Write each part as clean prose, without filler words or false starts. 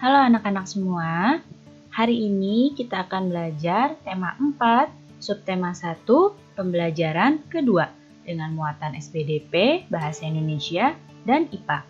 Halo anak-anak semua, hari ini kita akan belajar tema 4, subtema 1, pembelajaran kedua dengan muatan SPDP, Bahasa Indonesia, dan IPA.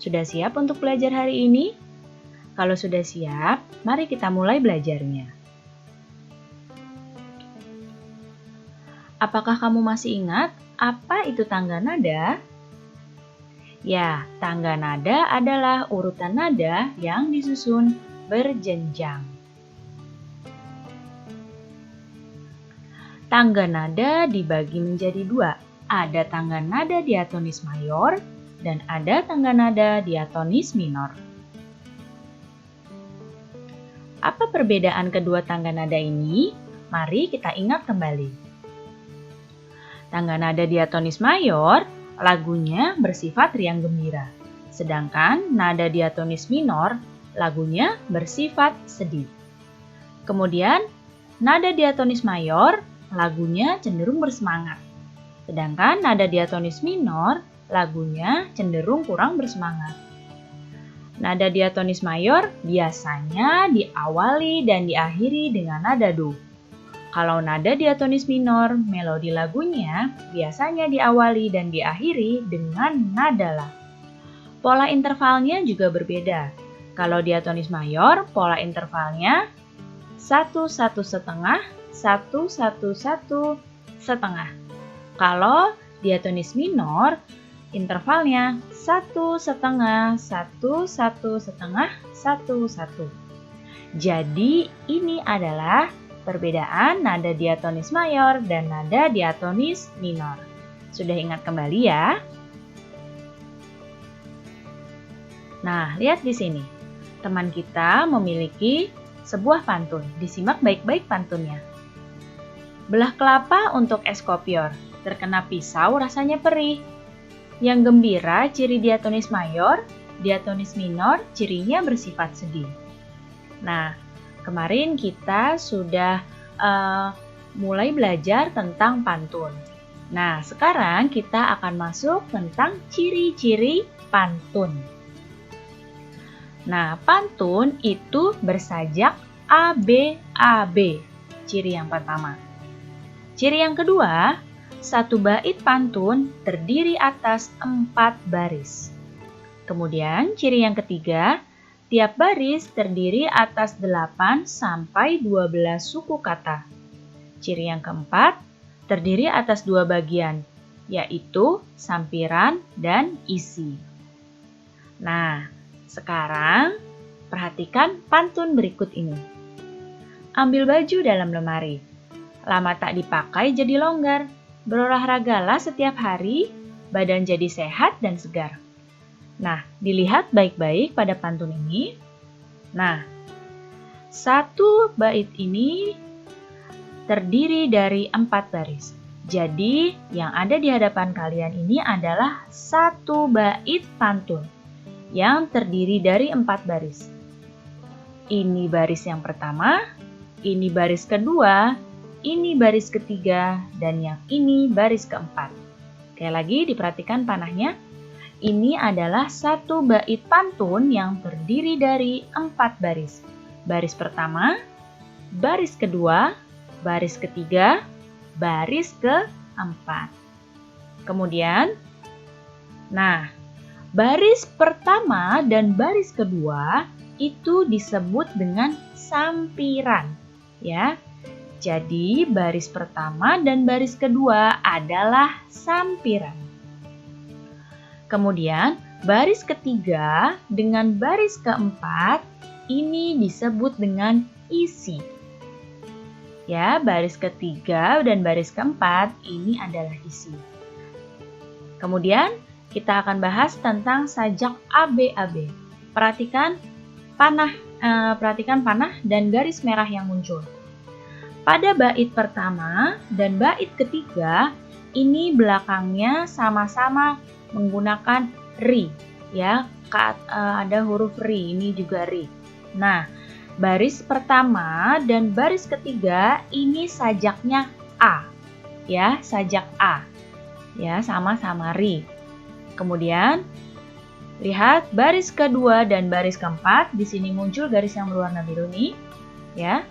Sudah siap untuk belajar hari ini? Kalau sudah siap, mari kita mulai belajarnya. Apakah kamu masih ingat apa itu tangga nada? Ya, tangga nada adalah urutan nada yang disusun berjenjang. Tangga nada dibagi menjadi dua. Ada tangga nada diatonis mayor dan ada tangga nada diatonis minor. Apa perbedaan kedua tangga nada ini? Mari kita ingat kembali. Tangga nada diatonis mayor lagunya bersifat riang gembira, sedangkan nada diatonis minor lagunya bersifat sedih. Kemudian, nada diatonis mayor lagunya cenderung bersemangat, sedangkan nada diatonis minor lagunya cenderung kurang bersemangat. Nada diatonis mayor biasanya diawali dan diakhiri dengan nada do. Kalau nada diatonis minor, melodi lagunya biasanya diawali dan diakhiri dengan nada la. Pola intervalnya juga berbeda. Kalau diatonis mayor, pola intervalnya 1-1 setengah, 1-1-1 setengah. Kalau diatonis minor, intervalnya 1 setengah, 1-1 setengah, 1-1. Jadi ini adalah perbedaan nada diatonis mayor dan nada diatonis minor. Sudah ingat kembali ya? Nah, lihat di sini. Teman kita memiliki sebuah pantun. Disimak baik-baik pantunnya. Belah kelapa untuk es kopior. Terkena pisau rasanya perih. Yang gembira ciri diatonis mayor, diatonis minor cirinya bersifat sedih. Nah, kemarin kita sudah mulai belajar tentang pantun. Nah, sekarang kita akan masuk tentang ciri-ciri pantun. Nah, pantun itu bersajak ABAB. Ciri yang pertama. Ciri yang kedua, satu bait pantun terdiri atas 4 baris. Kemudian, ciri yang ketiga, tiap baris terdiri atas 8 sampai 12 suku kata. Ciri yang keempat, terdiri atas 2 bagian, yaitu sampiran dan isi. Nah, sekarang perhatikan pantun berikut ini. Ambil baju dalam lemari. Lama tak dipakai jadi longgar. Berolahragalah setiap hari, badan jadi sehat dan segar. Nah, dilihat baik-baik pada pantun ini. Nah, satu bait ini terdiri dari 4 baris. Jadi, yang ada di hadapan kalian ini adalah satu bait pantun yang terdiri dari 4 baris. Ini baris yang pertama, ini baris kedua, ini baris ketiga, dan yang ini baris keempat. Sekali lagi, diperhatikan panahnya. Ini adalah satu bait pantun yang terdiri dari 4 baris. Baris pertama, baris kedua, baris ketiga, baris keempat. Kemudian, nah, baris pertama dan baris kedua itu disebut dengan sampiran, ya. Jadi, baris pertama dan baris kedua adalah sampiran. Kemudian, baris ketiga dengan baris keempat ini disebut dengan isi. Ya, baris ketiga dan baris keempat ini adalah isi. Kemudian, kita akan bahas tentang sajak ABAB. Perhatikan panah dan garis merah yang muncul. Pada bait pertama dan bait ketiga, ini belakangnya sama-sama menggunakan ri, ya, ada huruf ri, ini juga ri. Nah, baris pertama dan baris ketiga ini sajaknya a, ya, sajak a, ya, sama-sama ri. Kemudian Lihat baris kedua dan baris keempat, di sini muncul garis yang berwarna biru nih, ya.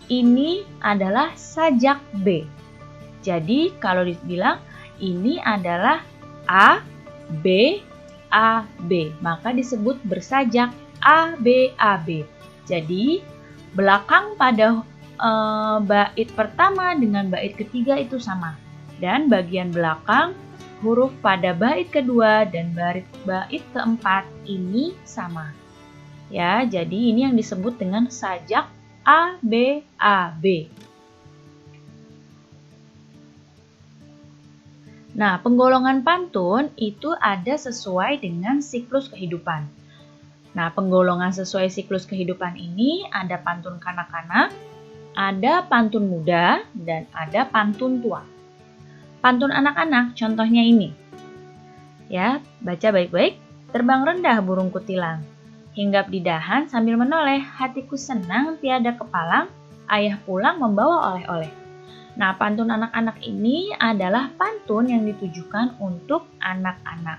Ini adalah sajak B. Jadi kalau dibilang ini adalah A, B, A, B, maka disebut bersajak A, B, A, B. Jadi belakang pada bait pertama dengan bait ketiga itu sama. Dan bagian belakang huruf pada bait kedua dan bait keempat ini sama. Ya, jadi ini yang disebut dengan sajak A, B, A, B. Nah, penggolongan pantun itu ada sesuai dengan siklus kehidupan. Nah, penggolongan sesuai siklus kehidupan ini ada pantun kanak-kanak, ada pantun muda, dan ada pantun tua. Pantun anak-anak contohnya ini. Ya, baca baik-baik. Terbang rendah burung kutilang, hinggap di dahan sambil menoleh, hatiku senang tiada kepalang, ayah pulang membawa oleh-oleh. Nah, pantun anak-anak ini adalah pantun yang ditujukan untuk anak-anak.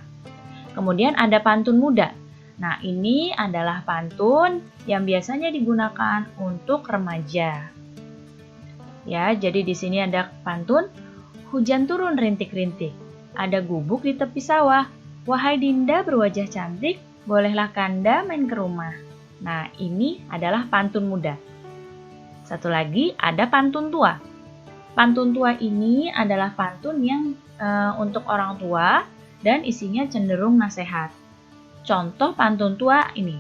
Kemudian ada pantun muda. Nah, ini adalah pantun yang biasanya digunakan untuk remaja. Ya, jadi di sini ada pantun hujan turun rintik-rintik, ada gubuk di tepi sawah. Wahai Dinda berwajah cantik, bolehlah Kanda main ke rumah. Nah, ini adalah pantun muda. Satu lagi ada pantun tua. Pantun tua ini adalah pantun yang untuk orang tua dan isinya cenderung nasihat. Contoh pantun tua ini.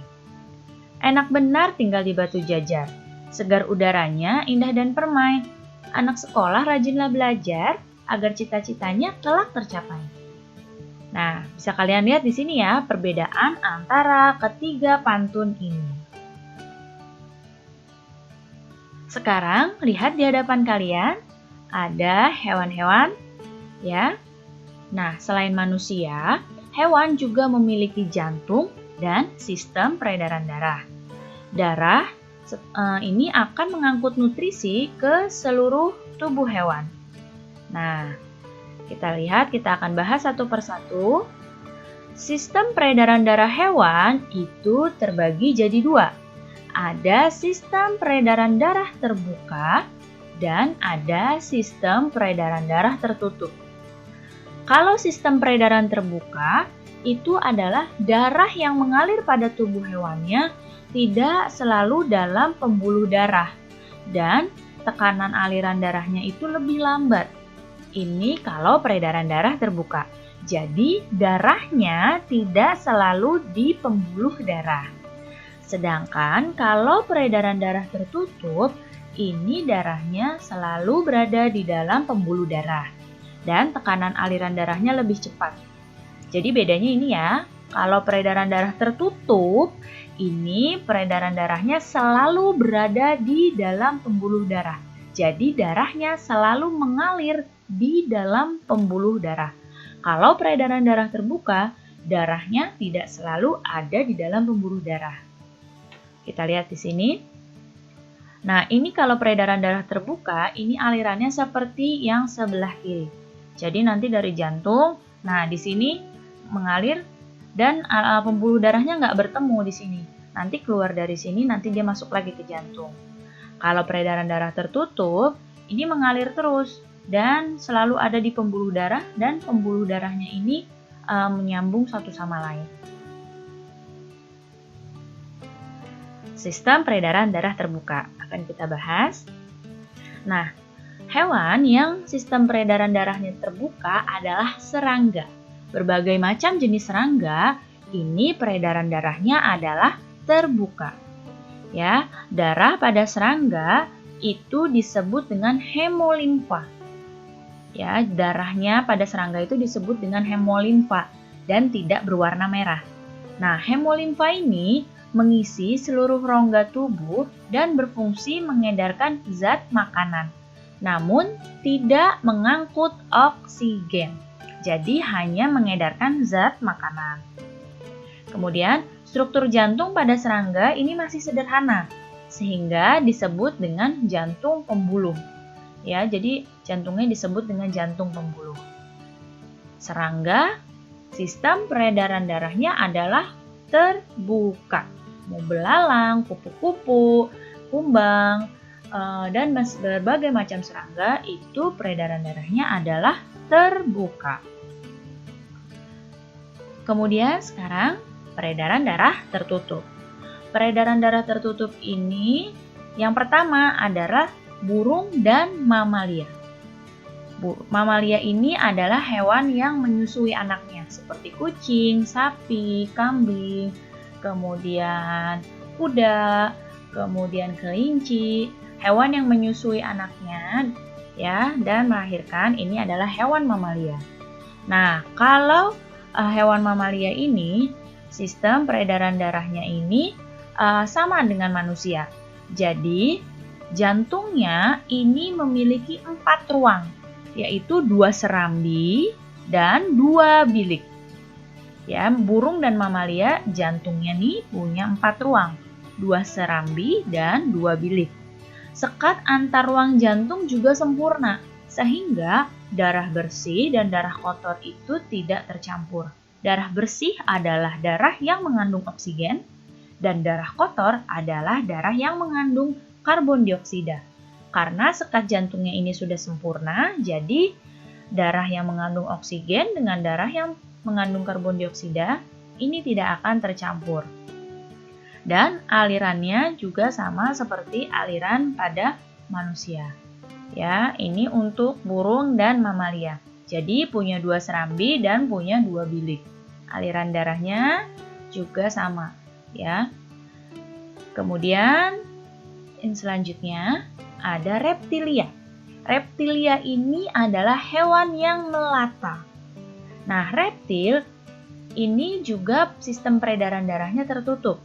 Enak benar tinggal di Batu Jajar, segar udaranya indah dan permai. Anak sekolah rajinlah belajar, agar cita-citanya kelak tercapai. Nah, bisa kalian lihat di sini ya perbedaan antara ketiga pantun ini. Sekarang lihat di hadapan kalian ada hewan-hewan, ya. Nah, selain manusia, hewan juga memiliki jantung dan sistem peredaran darah. Darah ini akan mengangkut nutrisi ke seluruh tubuh hewan. Nah, kita lihat, kita akan bahas satu persatu. Sistem peredaran darah hewan itu terbagi jadi dua. Ada sistem peredaran darah terbuka dan ada sistem peredaran darah tertutup. Kalau sistem peredaran terbuka, itu adalah darah yang mengalir pada tubuh hewannya tidak selalu dalam pembuluh darah dan tekanan aliran darahnya itu lebih lambat. Ini kalau peredaran darah terbuka. Jadi darahnya tidak selalu di pembuluh darah. Sedangkan kalau peredaran darah tertutup, ini darahnya selalu berada di dalam pembuluh darah. Dan tekanan aliran darahnya lebih cepat. Jadi bedanya ini ya, kalau peredaran darah tertutup, ini peredaran darahnya selalu berada di dalam pembuluh darah. Jadi darahnya selalu mengalir di dalam pembuluh darah. Kalau peredaran darah terbuka, darahnya tidak selalu ada di dalam pembuluh darah. Kita lihat di sini. Nah, ini kalau peredaran darah terbuka, ini alirannya seperti yang sebelah kiri. Jadi nanti dari jantung, nah di sini mengalir dan pembuluh darahnya nggak bertemu di sini. Nanti keluar dari sini, nanti dia masuk lagi ke jantung. Kalau peredaran darah tertutup, ini mengalir terus dan selalu ada di pembuluh darah dan pembuluh darahnya ini menyambung satu sama lain. Sistem peredaran darah terbuka akan kita bahas. Nah, hewan yang sistem peredaran darahnya terbuka adalah serangga. Berbagai macam jenis serangga, ini peredaran darahnya adalah terbuka. Ya, darah pada serangga itu disebut dengan hemolimfa. Ya, darahnya pada serangga itu disebut dengan hemolimfa dan tidak berwarna merah. Nah, hemolimfa ini mengisi seluruh rongga tubuh dan berfungsi mengedarkan zat makanan, namun tidak mengangkut oksigen. Jadi hanya mengedarkan zat makanan. Kemudian, struktur jantung pada serangga ini masih sederhana, sehingga disebut dengan jantung pembuluh. Ya, jadi jantungnya disebut dengan jantung pembuluh. Serangga Sistem peredaran darahnya adalah terbuka. Mau belalang, kupu-kupu, kumbang, dan berbagai macam serangga itu peredaran darahnya adalah terbuka. Kemudian sekarang peredaran darah tertutup. Peredaran darah tertutup ini yang pertama adalah burung dan mamalia. Mamalia ini adalah hewan yang menyusui anaknya seperti kucing, sapi, kambing, kemudian kuda, kemudian kelinci. Hewan yang menyusui anaknya ya dan melahirkan ini adalah hewan mamalia. Nah, kalau hewan mamalia ini sistem peredaran darahnya ini sama dengan manusia. Jadi, jantungnya ini memiliki 4 ruang, yaitu 2 serambi dan 2 bilik. Ya, burung dan mamalia jantungnya nih punya 4 ruang, 2 serambi dan 2 bilik. Sekat antar ruang jantung juga sempurna, sehingga darah bersih dan darah kotor itu tidak tercampur. Darah bersih adalah darah yang mengandung oksigen, dan darah kotor adalah darah yang mengandung karbon dioksida. Karena sekat jantungnya ini sudah sempurna, jadi darah yang mengandung oksigen dengan darah yang mengandung karbon dioksida ini tidak akan tercampur. Dan alirannya juga sama seperti aliran pada manusia. Ya, ini untuk burung dan mamalia. Jadi punya 2 serambi dan punya 2 bilik. Aliran darahnya juga sama, ya. Kemudian selanjutnya ada reptilia. Reptilia ini adalah hewan yang melata. Nah, reptil ini juga sistem peredaran darahnya tertutup.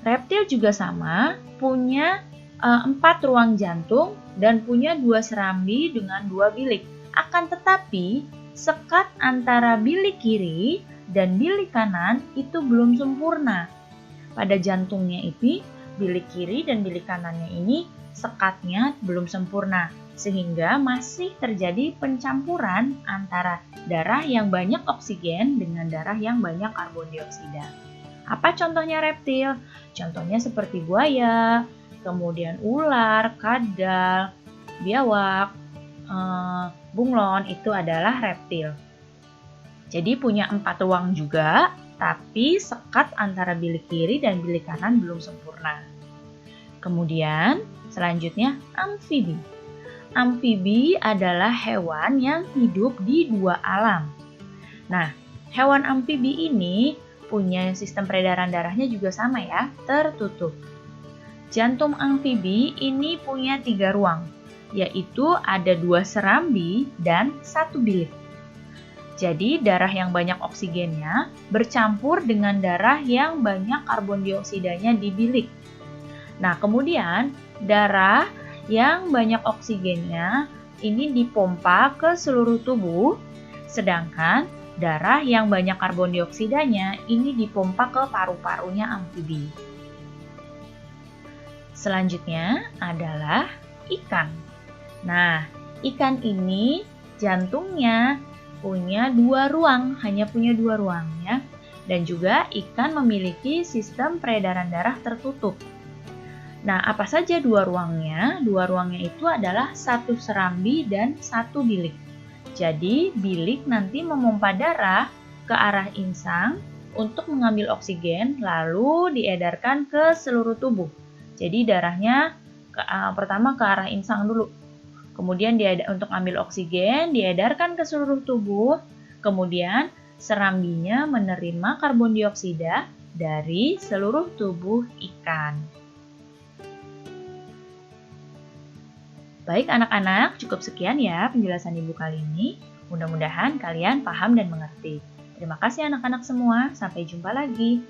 Reptil juga sama, punya 4 ruang jantung dan punya 2 serambi dengan 2 bilik. Akan tetapi, sekat antara bilik kiri dan bilik kanan itu belum sempurna. Pada jantungnya ini, bilik kiri dan bilik kanannya ini sekatnya belum sempurna, sehingga masih terjadi pencampuran antara darah yang banyak oksigen dengan darah yang banyak karbon dioksida. Apa contohnya reptil? Contohnya seperti buaya, kemudian ular, kadal, biawak, bunglon itu adalah reptil. Jadi punya 4 ruang juga, tapi sekat antara bilik kiri dan bilik kanan belum sempurna. Kemudian selanjutnya amfibi. Amfibi adalah hewan yang hidup di 2 alam. Nah, hewan amfibi ini punya sistem peredaran darahnya juga sama ya, tertutup. Jantung amfibi ini punya 3 ruang, yaitu ada 2 serambi dan 1 bilik. Jadi darah yang banyak oksigennya bercampur dengan darah yang banyak karbon dioksidanya di bilik. Nah, kemudian darah yang banyak oksigennya ini dipompa ke seluruh tubuh, sedangkan darah yang banyak karbon dioksidanya ini dipompa ke paru-parunya amfibi. Selanjutnya adalah ikan. Nah, ikan ini jantungnya punya 2 ruang, hanya punya 2 ruang ya. Dan juga ikan memiliki sistem peredaran darah tertutup. Nah, apa saja 2 ruangnya? 2 ruangnya itu adalah 1 serambi dan 1 bilik. Jadi, bilik nanti memompa darah ke arah insang untuk mengambil oksigen, lalu diedarkan ke seluruh tubuh. Jadi, darahnya pertama ke arah insang dulu. Kemudian untuk ambil oksigen, diedarkan ke seluruh tubuh. Kemudian, serambinya menerima karbon dioksida dari seluruh tubuh ikan. Baik anak-anak, cukup sekian ya penjelasan Ibu kali ini. Mudah-mudahan kalian paham dan mengerti. Terima kasih anak-anak semua, sampai jumpa lagi.